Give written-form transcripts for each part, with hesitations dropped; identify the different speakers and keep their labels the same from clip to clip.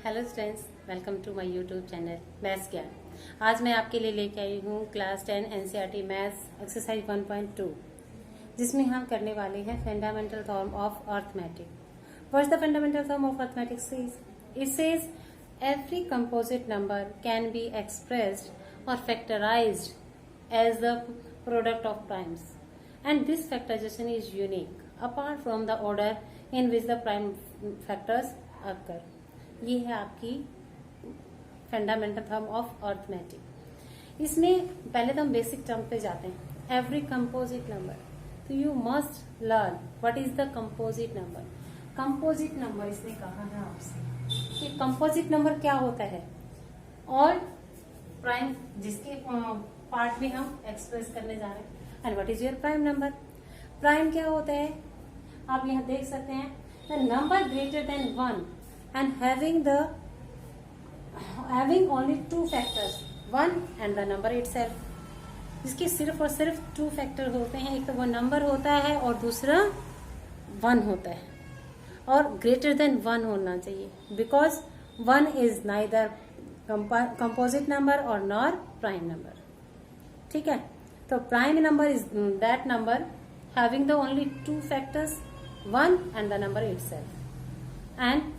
Speaker 1: Hello students, welcome to my YouTube channel maths Gyan. आज मैं आपके लिए लेके आई हूँ क्लास 10 एनसीईआरटी मैथ्स एक्सरसाइज 1.2, जिसमें हम करने वाले हैं fundamental form of arithmetic. What's the fundamental form of arithmetic says? It says every composite number can be expressed और factorised as the product of primes and this factorization is unique apart from the order in which the prime factors occur. ये है आपकी fundamental form of arithmetic. इसमें पहले तो हम basic term पे जाते हैं। एवरी कंपोजिट नंबर, तो you must learn what is the composite number. Composite number इसने कहा है आपसे कि कंपोजिट नंबर क्या होता है और प्राइम जिसके पार्ट भी हम एक्सप्रेस करने जा रहे हैं। And what is your prime number? Prime क्या होता है आप यहाँ देख सकते हैं, the number greater than 1 and having only 2 factors, 1 and the number itself. इसके सिर्फ और सिर्फ 2 फैक्टर होते हैं, एक तो वो नंबर होता है और दूसरा 1 होता है, और ग्रेटर देन 1 होना चाहिए because 1 is neither composite number और नॉर प्राइम नंबर। ठीक है, तो prime number is that number having the only 2 factors, 1 and the number itself. And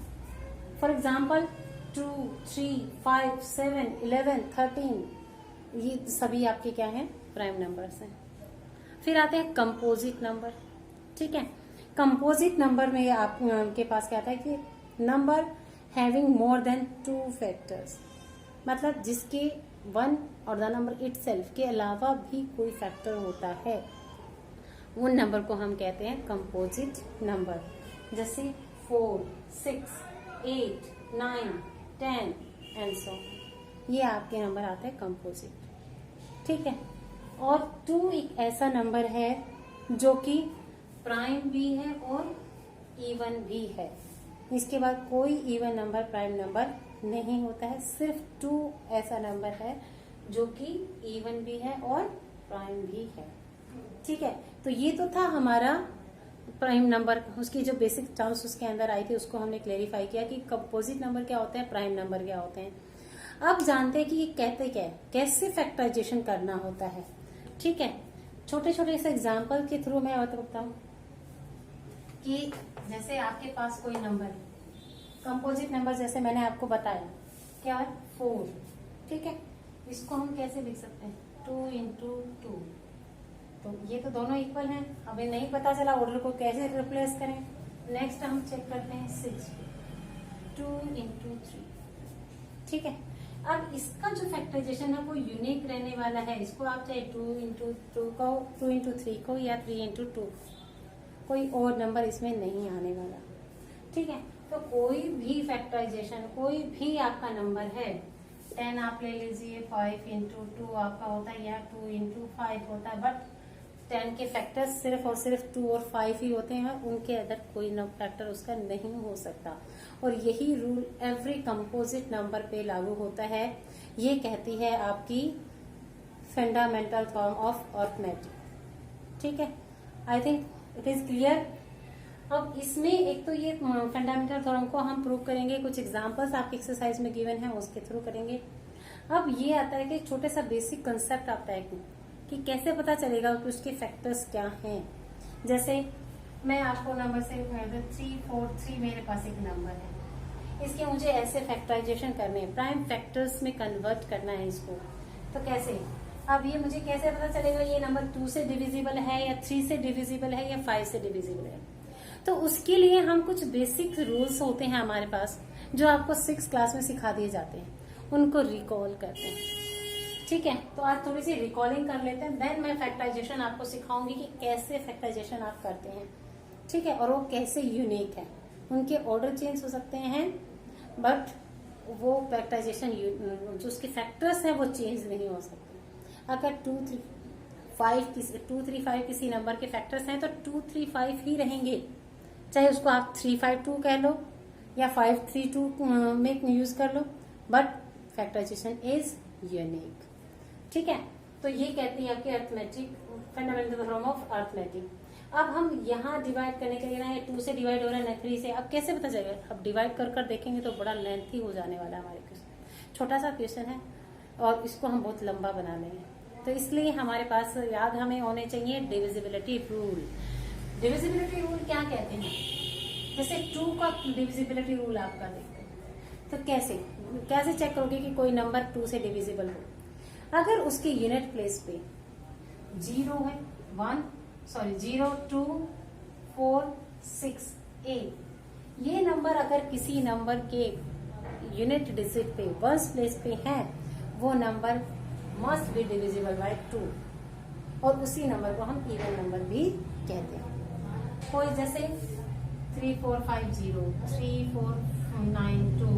Speaker 1: for example 2, 3, 5, 7, 11, 13 ये सभी आपके क्या हैं? प्राइम नंबर्स हैं। फिर आते हैं कंपोजिट नंबर। ठीक है, कंपोजिट नंबर में आपके पास क्या आता है कि number having more than 2 factors, मतलब जिसके 1 और द नंबर इटसेल्फ के अलावा भी कोई फैक्टर होता है, उन नंबर को हम कहते हैं कंपोजिट नंबर। जैसे 4, 6, 8, 9, 10 एंड सो, ये आपके नंबर आते हैं कंपोजिट। ठीक है, और 2 एक ऐसा नंबर है जो कि प्राइम भी है और इवन भी है। इसके बाद कोई इवन नंबर प्राइम नंबर नहीं होता है, सिर्फ 2 ऐसा नंबर है जो कि इवन भी है और प्राइम भी है। ठीक है, तो ये तो था हमारा प्राइम नंबर, उसकी जो बेसिक टर्म्स उसके अंदर आई थी उसको हमने क्लेरिफाई किया कि कंपोजिट नंबर क्या होते हैं, प्राइम नंबर क्या होते हैं। अब जानते हैं कि ये कहते क्या है, कैसे फैक्टराइजेशन करना होता है। ठीक है, छोटे छोटे से एग्जाम्पल के थ्रू मैं बताऊं कि जैसे आपके पास कोई नंबर, कंपोजिट नंबर जैसे मैंने आपको बताया क्या है, 4। ठीक है, इसको हम कैसे लिख सकते हैं, 2 into 2। तो ये तो दोनों इक्वल हैं, हमें नहीं पता चला ऑर्डर को कैसे रिप्लेस करें। नेक्स्ट हम चेक करते हैं 6, 2 into 3। ठीक है, अब इसका जो फैक्टराइजेशन है वो यूनिक रहने वाला है। इसको आप चाहे 2 into 2 को, 2 into 3 को या 3 into 2, कोई और नंबर इसमें नहीं आने वाला। ठीक है, तो कोई भी फैक्टराइजेशन, कोई भी आपका नंबर है, 10 आप ले लीजिए, 5 into 2 आपका होता है या 2 into 5 होता है, बट 10 के फैक्टर्स सिर्फ और सिर्फ 2 और 5 ही होते हैं, उनके अंदर कोई फैक्टर उसका नहीं हो सकता। और यही रूल एवरी कंपोजिट नंबर पे लागू होता है। ये कहती है आपकी फंडामेंटल फॉर्म ऑफ अर्थमेटिक। ठीक है, I think it is clear. अब इसमें एक तो ये फंडामेंटल थ्योरम को हम प्रूव करेंगे, कुछ एग्जांपल्स आपकी एक्सरसाइज में गिवन है उसके थ्रू करेंगे। अब ये आता है कि छोटे सा बेसिक कंसेप्ट आता है कि कैसे पता चलेगा कि उसके फैक्टर्स क्या हैं। जैसे मैं आपको नंबर से 3, 4, 3 मेरे पास एक नंबर है, इसके मुझे ऐसे फैक्टराइजेशन करने हैं, प्राइम फैक्टर्स में कन्वर्ट करना है इसको। तो कैसे, अब ये मुझे कैसे पता चलेगा ये नंबर 2 से डिविजिबल है या 3 से डिविजिबल है या 5 से डिविजिबल है? तो उसके लिए हम कुछ बेसिक रूल्स होते हैं हमारे पास जो आपको 6 क्लास में सिखा दिए जाते हैं, उनको रिकॉल करते हैं। ठीक है, तो आज थोड़ी सी रिकॉलिंग कर लेते हैं, देन मैं फैक्टराइजेशन आपको सिखाऊंगी कि कैसे फैक्टराइजेशन आप करते हैं। ठीक है, और वो कैसे यूनिक है, उनके ऑर्डर चेंज हो सकते हैं बट वो फैक्टराइजेशन जो उसके फैक्टर्स हैं वो चेंज नहीं हो सकते। अगर 2, 3, 5 किसी नंबर के फैक्टर्स हैं तो 2, 3, 5 ही रहेंगे, चाहे उसको आप 3, 5, 2 कह लो या 5, 3, 2 में यूज कर लो, बट फैक्टराइजेशन इज यूनिक। ठीक है, तो ये कहती है आपकी arithmetic fundamental theorem of arithmetic. अब हम यहाँ डिवाइड करने के लिए ना, ये 2 से डिवाइड हो रहा है ना 3 से, अब कैसे पता चलेगा? अब डिवाइड कर कर देखेंगे तो बड़ा लेंथी हो जाने वाला है हमारे क्वेश्चन। छोटा सा क्वेश्चन है और इसको हम बहुत लंबा बना लेंगे, तो इसलिए हमारे पास याद हमें होने चाहिए डिविजिबिलिटी रूल। डिविजिबिलिटी रूल क्या कहते हैं? जैसे 2 का डिविजिबिलिटी रूल आपका देखते हैं, तो कैसे चेक करोगे कि कोई नंबर 2 से डिविजिबल हो? अगर उसके यूनिट प्लेस पे 0 है, 0, 2, 4, 6, 8, ये नंबर अगर किसी नंबर के यूनिट डिजिट पे वंस प्लेस पे है, वो number must be divisible by 2, और उसी नंबर को हम इवन नंबर भी कहते हैं। कोई जैसे 3, 4, 5, 0, 3, 4, 9, 2,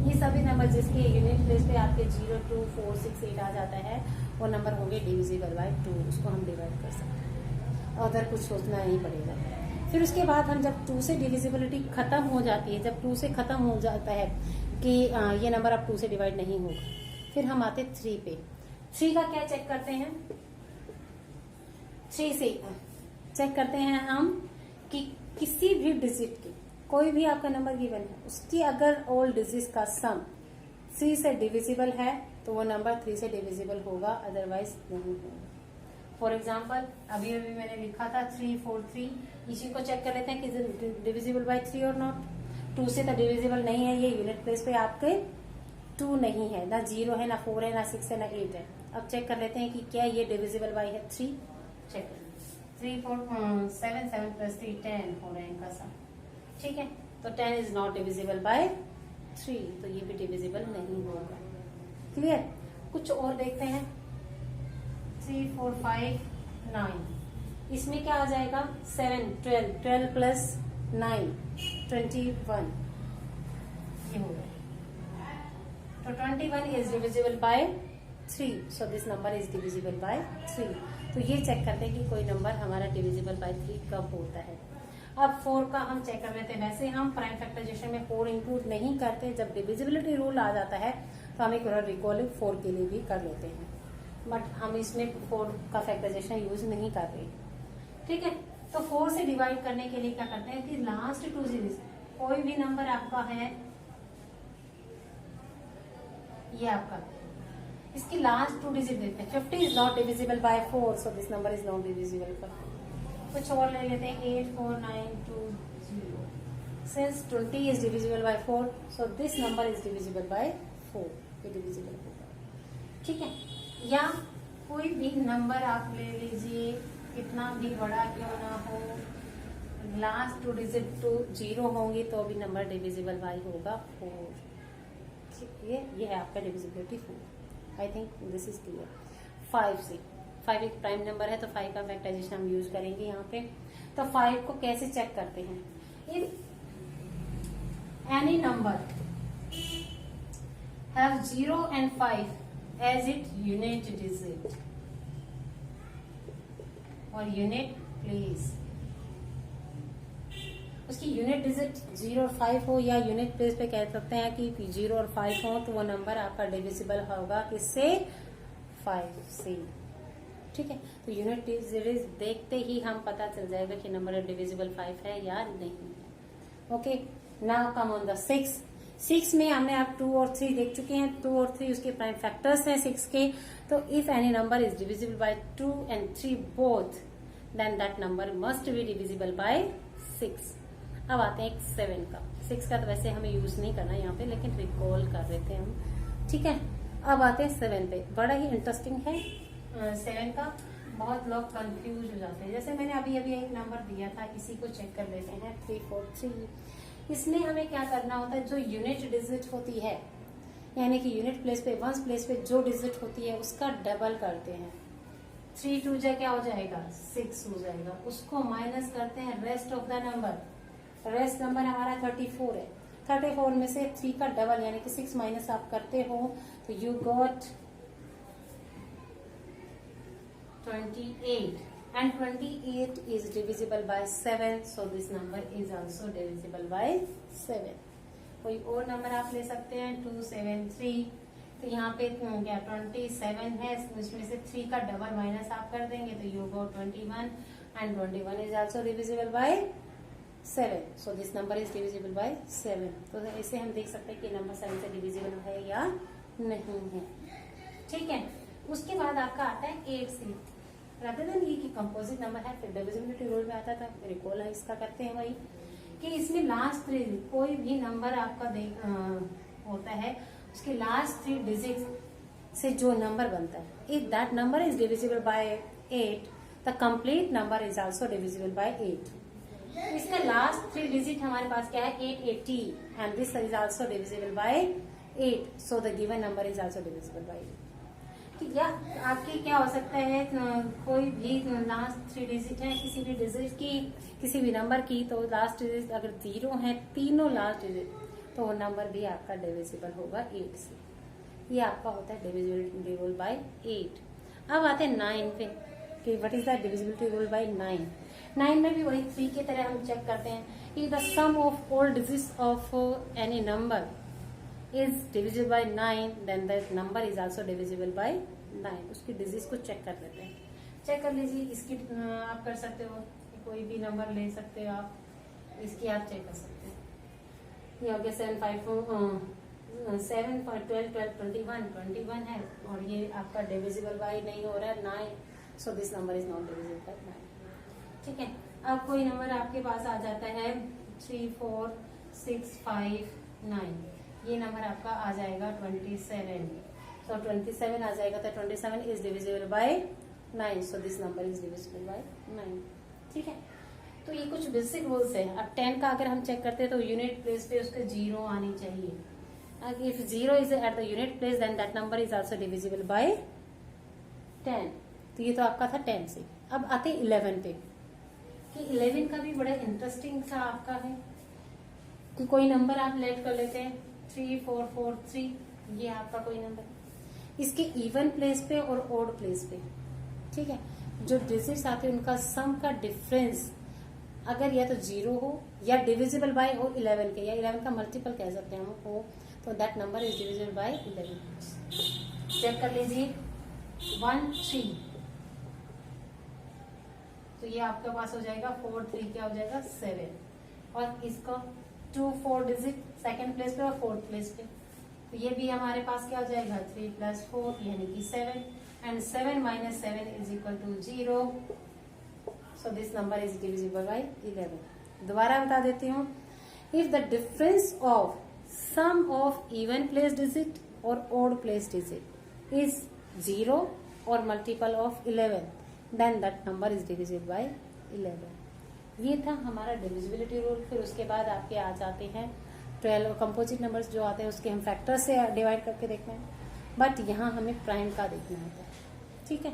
Speaker 1: ये सभी नंबर जिसके यूनिट प्लेस पे आपके 0, 2, 4, 6, 8 आ जाता है, वो नंबर होंगे डिविजिबल बाय 2, उसको हम डिवाइड कर सकते हैं, अदर कुछ सोचना नहीं पड़ेगा। फिर उसके बाद हम जब 2 से डिविजिबिलिटी खत्म हो जाती है, जब 2 से खत्म हो जाता है कि ये नंबर अब 2 से डिवाइड नहीं होगा, फिर हम आते 3 पे। 3 का क्या चेक करते हैं? 3 से चेक करते हैं हम कि किसी भी डिजिट की, कोई भी आपका नंबर गिवन है, उसकी अगर ऑल डिजिट का सम 3 से डिविजिबल है तो वो नंबर 3 से डिविजिबल होगा, अदरवाइज नहीं होगा। फॉर एग्जाम्पल अभी मैंने लिखा था 3, 4, 3, इसी को चेक कर लेते हैं कि डिविजिबल बाय 3 और नॉट। 2 से तो डिविजिबल नहीं है, ये यूनिट प्लेस पे आपके 2 नहीं है, ना 0 है, ना 4 है, ना 6 है, ना 8 है। अब चेक कर लेते हैं कि क्या ये डिविजिबल बाय है 3। चेक 3, 4, 7, 7 + 3 10 हो रहे हैं इनका सम, ठीक है। तो 10 इज नॉट डिविजिबल बाय 3, तो ये भी डिविजिबल नहीं होगा। क्लियर? कुछ और देखते हैं। 3, 4, 5, 9, इसमें क्या आ जाएगा? 7, 12, 12 + 9 21, ये हो गया। तो 21 is divisible bye 3, so this number is divisible bye 3। तो ये चेक करते हैं कि कोई नंबर हमारा डिविजिबल बाय 3 कब होता है। अब 4 का हम चेक कर लेते हैं। वैसे हम प्राइम फैक्टराइजेशन में 4 इंक्लूड नहीं करते, जब डिविजिबिलिटी रूल आ जाता है तो हम एक रिकॉल 4 के लिए भी कर लेते हैं, बट हम इसमें 4 का फैक्टराइजेशन यूज नहीं कर रहे, ठीक है। तो 4 से डिवाइड करने के लिए क्या करते हैं कि लास्ट 2 डिजिट, कोई भी नंबर आपका है, ये आपका, इसकी लास्ट 2 डिजिट देते हैं। 50 is not divisible by 4, so this number is not divisible by 4। कुछ और ले लेते हैं, 8, 4, 9, 2, 0। Since 20 is divisible bye 4, so this number is divisible bye 4, ये डिविजिबल होगा, ठीक है। या कोई भी नंबर आप ले लीजिए, कितना भी बड़ा क्यों ना हो, लास्ट 2 डिजिट 2 0 होंगी तो भी नंबर डिविजिबल बाय होगा 4, ठीक है। ये है आपका divisibility 4। I think this is clear. 5 से 5 एक प्राइम नंबर है, तो 5 का फैक्टराइजेशन हम यूज करेंगे यहाँ पे। तो 5 को कैसे चेक करते हैं? If any number have 0 and 5 as it unit digit और यूनिट प्लेस, उसकी यूनिट डिजिट 0 और 5 हो, या यूनिट प्लेस पे कह सकते हैं कि 0 और 5 हो, तो वो नंबर आपका डिविजिबल होगा किससे? 5 से, ठीक है। तो यूनिट डिजिट देखते ही हम पता चल जाएगा कि नंबर डिविजिबल 5 है या नहीं है। Okay, now come on the 6 में हमने आप 2 और 3 देख चुके हैं। 2 और 3 उसके प्राइम फैक्टर्स हैं 6 के। तो if any number is divisible by 2 and 3 both, then that number must be divisible by 6। अब आते हैं 7 का। 6 का तो वैसे हमें यूज नहीं करना यहाँ पे, लेकिन रिकॉल कर रहे थे हम, ठीक है। अब आते हैं 7 पे। बड़ा ही इंटरेस्टिंग है 7 का, बहुत लोग कंफ्यूज हो जाते हैं। जैसे मैंने अभी एक नंबर दिया था, इसी को चेक कर लेते हैं, 3, 4, 3। इसमें हमें क्या करना होता है, जो यूनिट डिजिट होती है, यानी कि यूनिट प्लेस पे, वंस प्लेस पे जो डिजिट होती है उसका डबल करते हैं। 3 2 जा क्या हो जाएगा? 6 हो जाएगा। उसको माइनस करते हैं rest of the number. Rest number हमारा 34 है। 34 में से 3 का डबल यानी कि 6 माइनस आप करते हो तो you got 28, and 28 is divisible by 7, so this number is also divisible by 7। कोई और नंबर आप ले सकते हैं 2, 7, 3। तो यहाँ पे क्या 27 है, उसमें से 3 का डबल माइनस आप कर देंगे तो you got 21, and 21 is also divisible by 7. So this number is divisible by 7. तो ऐसे हम देख सकते हैं कि नंबर 7 से डिविजिबल है या नहीं है। ठीक है, उसके बाद आपका आता है 8C। रादर देन ये कि कंपोजिट नंबर है, फिर डिविजिबिलिटी रूल में आता था, रिकॉल है इसका करते हैं वही कि इसमें लास्ट 3 कोई भी नंबर आपका होता है उसके लास्ट 3 डिजिट से जो नंबर बनता है, if that number is divisible bye 8 the complete number is also divisible bye 8। इसका लास्ट 3 डिजिट हमारे पास क्या है 880 and this is also divisible bye 8, so the given number is also divisible bye 8। या आपके क्या हो सकता है कोई भी लास्ट 3 डिजिट है किसी भी डिजिट की, किसी भी नंबर की, तो लास्ट डिजिट अगर 0 है तीनों लास्ट डिजिट, तो वो नंबर भी आपका डिविजिबल होगा 8 से। ये आपका होता है डिविजिबिलिटी रूल बाय 8। अब आते हैं 9 पे कि what is the divisibility rule by 9। 9 में भी वही 3 की तरह हम चेक करते हैं कि the sum of all digits of any number is divisible by 9, then that number is also divisible by 9। उसकी डिजिट्स को चेक कर लेते हैं। चेक कर लीजिए, इसकी आप कर सकते हो, कोई भी नंबर ले सकते हो आप, इसकी आप चेक कर सकते हैं। ये हो गया 7 5 7 12 12 21 है और ये आपका डिविजिबल बाय नहीं हो रहा है 9, सो this number is not divisible by 9। ठीक है, अब कोई नंबर आपके पास आ जाता है 3 4 6 5 9, ये नंबर आपका आ जाएगा 27। तो 27 आ जाएगा तो 27 is divisible bye 9, so this number is divisible bye 9। ठीक है, तो ये कुछ बेसिक रूल्स है। अब 10 का अगर हम चेक करते हैं तो यूनिट प्लेस पे उसके 0 आनी चाहिए। If 0 is at the unit place then that number is also divisible by 10। तो ये तो आपका था 10 से। अब आते 11 पे कि 11 का भी बड़ा इंटरेस्टिंग सा आपका है कि कोई नंबर आप लेट कर लेते हैं 3 4 4 3, ये आपका कोई नंबर, इसके इवन प्लेस पे और ओड प्लेस पे। ठीक है, जो डिजिट्स आते हैं उनका सम का डिफरेंस अगर या तो 0 हो या डिविजिबल बाय हो 11 के, या 11 का मल्टीपल कह सकते हैं हम हो, तो that number is divisible by 11। Check कर लीजिए 1 3, तो ये आपके पास हो जाएगा 4 3 क्या हो जाएगा 7, और इसका 2 4 डिजिट सेकंड प्लेस पे और फोर्थ प्लेस पे, तो ये भी हमारे पास क्या हो जाएगा 3 + 4 यानी कि 7, and 7 - 7 is equal to 0, so this number is divisible by 11। दोबारा बता देती हूँ, if the difference of sum of even place digit और ओड प्लेस डिजिट इज 0 और multiple of 11, then that number is divisible by 11। ये था हमारा divisibility rule. फिर उसके बाद आपके आ जाते हैं 12 कंपोजिट नंबर्स जो आते हैं उसके हम फैक्टर से डिवाइड करके देखते हैं, बट यहाँ हमें प्राइम का देखना होता है। ठीक है,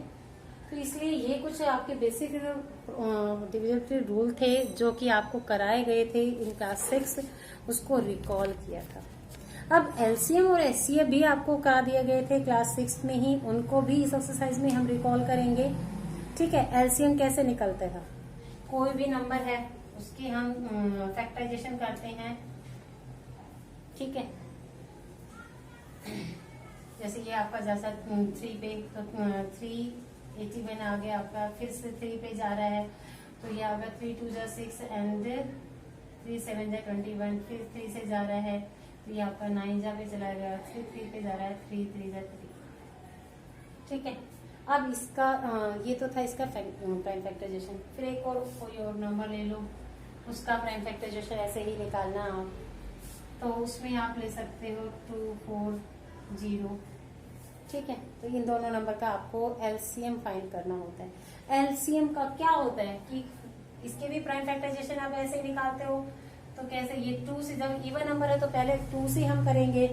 Speaker 1: तो इसलिए ये कुछ आपके बेसिक डिविजिबिलिटी रूल थे जो कि आपको कराए गए थे इन क्लास 6, उसको रिकॉल किया था। अब एलसीएम और एचसीएफ भी आपको करा दिए गए थे क्लास 6 में ही, उनको भी इस एक्सरसाइज में हम रिकॉल करेंगे। ठीक है, एलसीएम कैसे निकलता था, कोई भी नंबर है उसकी हम फैक्टराइजेशन करते हैं। ठीक है, जैसे ये आपका जैसा 3 पे तो 381 आ गया आपका, फिर से 3 पे जा रहा है तो ये आएगा 3 2 = 6 एंड 3 7 = 21, फिर 3 से जा रहा है तो ये आपका 9 जा पे चला गया, फिर 3 पे जा रहा है 3 3 = 3। ठीक है, अब इसका ये तो था इसका प्राइम फैक्टराइजेशन। फिर एक और कोई और नंबर ले लो, उसका प्राइम फैक्टराइजेशन ऐसे ही निकालना आप, तो उसमें आप ले सकते हो 2 4 0। ठीक है, तो इन दोनों नंबर का आपको एलसीएम फाइंड करना होता है। एलसीएम का क्या होता है कि इसके भी प्राइम फैक्टराइजेशन आप ऐसे ही निकालते हो, तो कैसे, ये 2 से जब इवन नंबर है तो पहले 2 से हम करेंगे।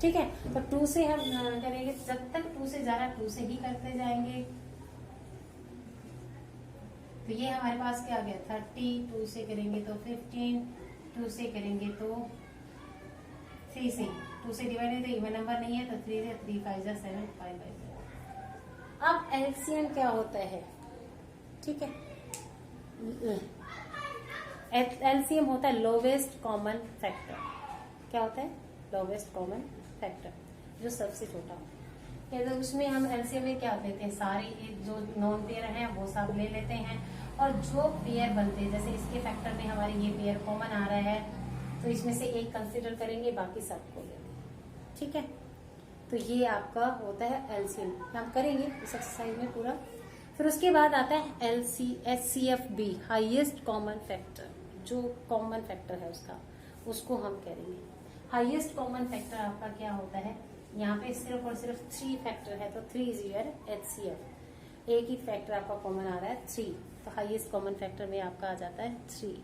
Speaker 1: ठीक है, तो 2 से हम करेंगे, जब तक 2 से जा रहा है 2 से ही करते जाएंगे। तो ये हमारे पास क्या आ गया 30, 2 से करेंगे तो 15, 2 से करेंगे तो 3 से, 2 से डिवाइड है तो इवन नंबर नहीं है तो 3 से 3 5 = 7 5 / 7। अब एलसीएम क्या होता है, ठीक है, एलसीएम होता है लोवेस्ट कॉमन फैक्टर। क्या होता है, लोवेस्ट कॉमन फैक्टर, जो सबसे छोटा हो। तो उसमें हम एलसीएम में क्या लेते हैं, सारे जो नॉन पेयर हैं वो सब ले लेते हैं, और जो पेयर बनते हैं, जैसे इसके फैक्टर में हमारे ये पेयर कॉमन आ रहा है, तो इसमें से एक कंसिडर करेंगे, बाकी सबको लेंगे। ठीक है, तो ये आपका होता है एलसीएम, हम करेंगे इस एक्सरसाइज में पूरा। फिर उसके बाद आता है HCFB, हाईएस्ट कॉमन फैक्टर, जो कॉमन फैक्टर है उसको हम करेंगे। हाईएस्ट कॉमन फैक्टर आपका क्या होता है, यहाँ पे सिर्फ और सिर्फ 3 फैक्टर है, तो 3 इज योर HCF। एक ही फैक्टर आपका कॉमन आ रहा है 3, तो हाईएस्ट कॉमन फैक्टर में आपका आ जाता है 3।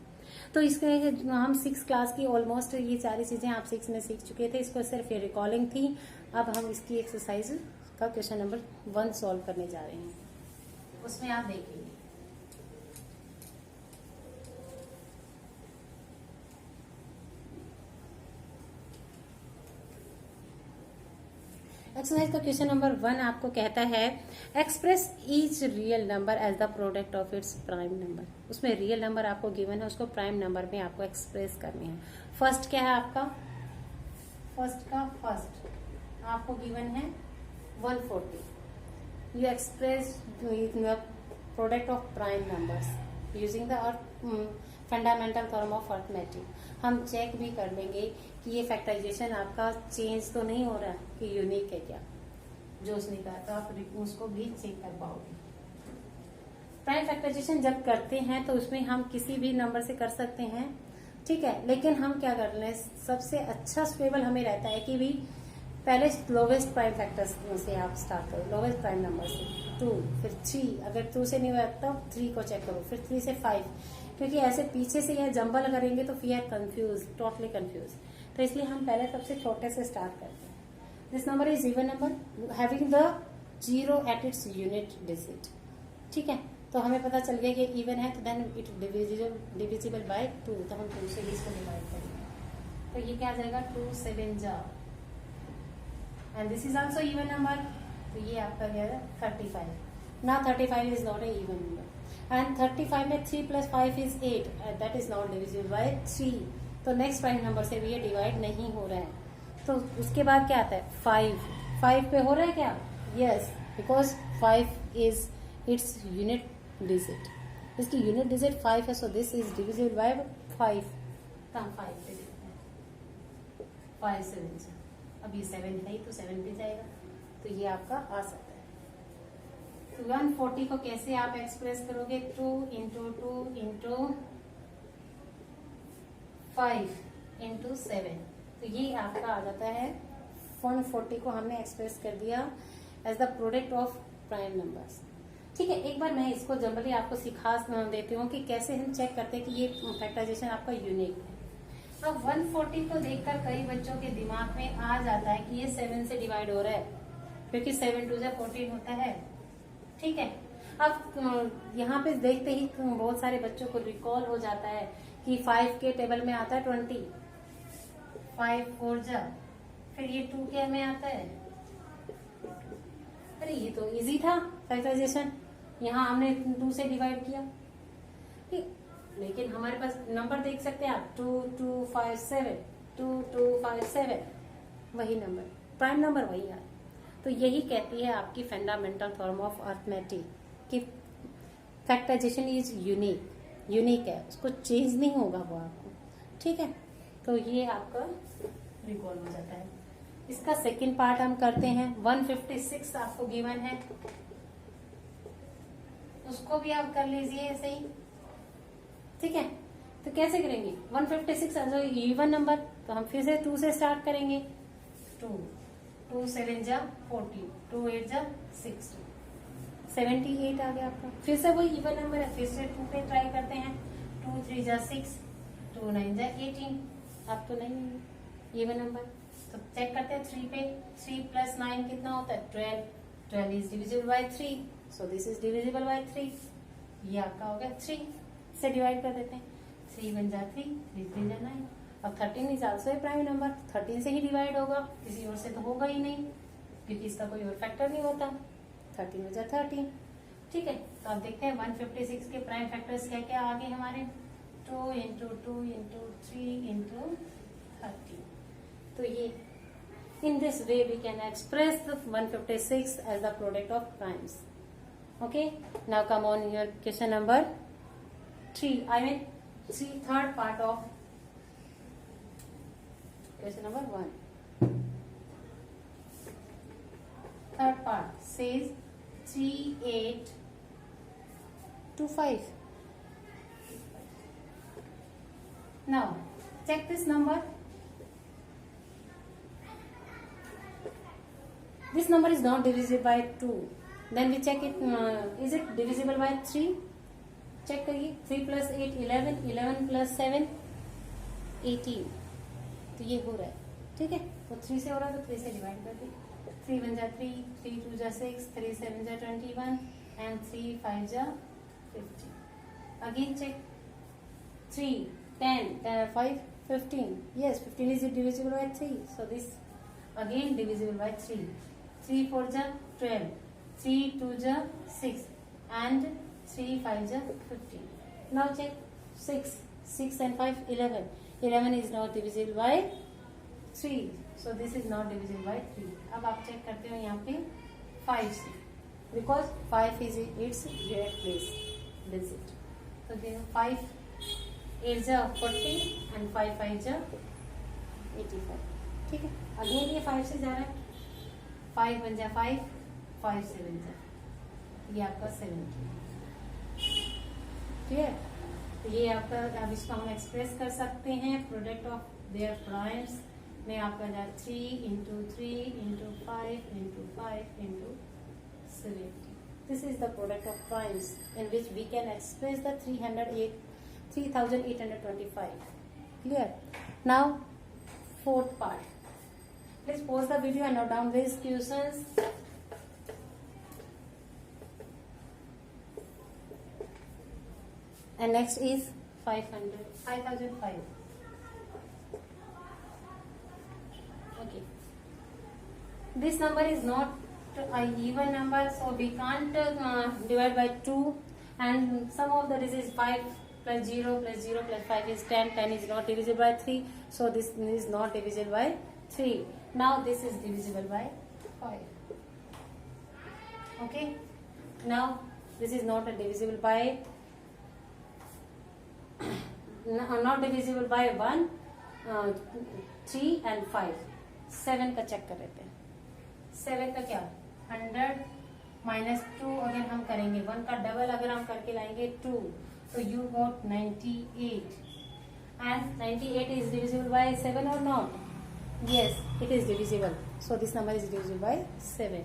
Speaker 1: तो इसके हम 6 क्लास की ऑलमोस्ट ये सारी चीजें आप 6 में सीख चुके थे, इसको सिर्फ ये रिकॉलिंग थी। अब हम इसकी एक्सरसाइज का क्वेश्चन नंबर 1 सॉल्व करने जा रहे हैं, उसमें आप देखेंगे। एक्सरसाइज का क्वेश्चन नंबर 1 आपको कहता है express each real number as the product of its prime number. उसमें रियल नंबर आपको गिवन है, उसको प्राइम नंबर में आपको एक्सप्रेस करनी है। फर्स्ट क्या है आपका, फर्स्ट आपको गिवन है 140। You express product of prime numbers using the fundamental theorem of arithmetic. हम चेक भी कर लेंगे कि ये फैक्टराइजेशन आपका चेंज तो नहीं हो रहा है, कि यूनिक है क्या, जो उसने कहा, तो आप उसको भी चेक कर पाओगे। प्राइम फैक्टराइजेशन जब करते हैं तो उसमें हम किसी भी नंबर से कर सकते हैं, ठीक है, लेकिन हम क्या कर रहे हैं, सबसे अच्छा स्टेबल हमें रहता है कि भी पहले लोवेस्ट प्राइम फैक्टर्स से आप स्टार्ट करो, लोवेस्ट प्राइम नंबर से 2, फिर 3, अगर 2 से नहीं हुआ तब 3 को चेक करो, फिर 3 से 5, क्योंकि ऐसे पीछे से यह जंबल करेंगे तो we are confuse, totally confuse. तो इसलिए हम पहले सबसे छोटे से स्टार्ट करते हैं। This number is even number having the 0 at its unit digit. ठीक है, तो हमें पता चल गया कि इवन है, तो देन इट डिविजिबल बाय 2, तो हम 2 से इसको डिवाइड करेंगे, तो ये क्या आ जाएगा 2 7 जा, and this is also even number, तो ये आपका क्या है 35। Now 35 is not a even number, and 35 में 3 + 5 is 8, that is not divisible by 3, तो नेक्स्ट प्राइम नंबर से भी ये डिवाइड नहीं हो रहा है। तो उसके बाद क्या आता है 5 पे हो रहा है क्या, yes, because 5 is its unit digit, इसकी यूनिट डिजिट 5 है, so this is divisible bye 5, तो हम 5 पे देखते हैं, 5 7 से, अब ये 7 है तो 7 पे जाएगा, तो ये आपका आ सकता है। 140 को कैसे आप एक्सप्रेस करोगे, 2 × 2 × 5 × 7, तो ये आपका आ जाता है 140 को हमने एक्सप्रेस कर दिया as the product of prime numbers. ठीक है, एक बार मैं इसको जनरली आपको सिखा देती हूँ कि कैसे हम चेक करते हैं कि ये फैक्टराइजेशन आपका यूनिक है। अब 140 को देखकर कई बच्चों के दिमाग में आ जाता है कि ये 7 से डिवाइड हो रहा है, क्योंकि 7 2 14 होता है। ठीक है, अब यहाँ पे देखते ही बहुत सारे बच्चों को रिकॉल हो जाता है कि 5 के टेबल में आता है 20, 5 4 जा, फिर ये 2 के में आता है, अरे ये तो इजी था फैक्टराइजेशन, यहाँ हमने 2 से डिवाइड किया, ठीक, लेकिन हमारे पास नंबर देख सकते हैं आप 2 2 5 7, 2 2 5 7, वही नंबर प्राइम नंबर वही है। तो यही कहती है आपकी फंडामेंटल थ्योरम ऑफ अर्थमेटिक कि फैक्टराइजेशन इज यूनिक है, उसको चेंज नहीं होगा वो आपको। ठीक है, तो ये आपका रिकॉल हो जाता है। इसका सेकंड पार्ट हम करते हैं। 156 आपको गिवन है, उसको भी आप कर लीजिए ऐसे ही। ठीक है, तो कैसे करेंगे 156 इवन नंबर, तो हम फिर से 2 से स्टार्ट करेंगे, 2 7 जा 14, 2 8 जा 60, 78 आ गया आपका। फिर से वही इवन नंबर है, फिर से 2 पे ट्राई करते हैं, 2 3 जा 6, 2 9 जा 18, अब तो नहीं इवन नंबर, तो चेक करते हैं 3 पे, 3 + 9 कितना होता है 12, 12 is divisible bye 3, so this is divisible bye 3, ये आपका हो गया 3 से डिवाइड कर देते हैं, 3 1 जा 3, 3 3 जा 9, अब 13 is also a prime number, 13 से ही डिवाइड होगा, किसी और से तो होगा ही नहीं, क्योंकि इसका कोई और फैक्टर नहीं होता, 13 हो जा 13। ठीक है, तो आप देखते हैं 156 के प्राइम फैक्टर्स क्या क्या आ गए हमारे, 2 × 2 × 3 × 13। तो ये in this way we can express the 156 as the product of primes. Okay, now come on your question number 3, I mean 3 third part of question number 1. Third part says 3825. Now check this number. This number is not divisible by 2. Then we check it, is it divisible by 3? Check करिए. 3 plus 8 11, 11 plus 7 18. तो ये हो रहा है, ठीक है. तो 3 से हो रहा है तो 3 से डिवाइड कर दी. 3 1 जा 3, 3 2 जा 6, 3 7 जा 21 and 3 5 जा 50. Again check. 3 10 5 15. Yes, 15 is divisible by 3. So this again divisible by 3. 3 4 ja 12, 3 2 ja 6 and 3 5 ja 15. Now check 6 and 5 11. 11 is not divisible by 3. So this is not divisible by 3. अब आप चेक करते हो यहाँ पे 5 से, because 5 is its direct place digit. तो देखो 5 8 जा 40 and 5 5 जा 85. ठीक है. अगेन ये 5 से जा रहा है. 5 1 जा 5, 5 7 जा, ये आपका 70. ठीक है. तो ये आपका, अब इसको हम एक्सप्रेस कर सकते हैं प्रोडक्ट ऑफ देयर प्राइम्स में. आपका जा 3 into 3 into 5 into 5 into 70. This is the product of primes in which we can express the 3825. Clear? Now fourth part. Please pause the video and note down these questions. And next is 5005. Okay. This number is not an even number, so we can't divide by 2. And sum of the digits 5 plus 0 plus 0 plus 5 is 10. 10 is not divisible by 3. So this is not divisible by 3. Now this is divisible by 5. Okay. Now this is not divisible by not divisible by 1, 3 and 5. 7 का check कर लेते हैं. 7 का क्या 100 minus 2 अगर हम करेंगे 1 का डबल अगर हम करके लाएंगे 2, तो you got 98. And 98 is divisible by 7 or not? Yes, it is divisible. So this number is divisible by 7.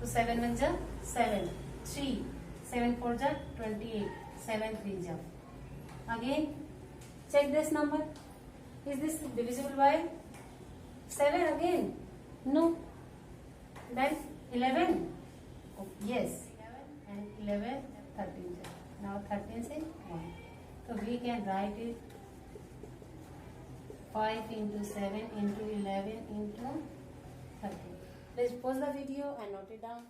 Speaker 1: So 7 1 ja 7, 3, 7 4 ja 28, 7 3 ja. Again check this number. Is this divisible by 7 again? No. Then 11. Oh, yes. 11 and 11 13 ja. Now 13 से 1. So we can write it 5 into 7 into 11 into 13. Let's pause the video and note it down.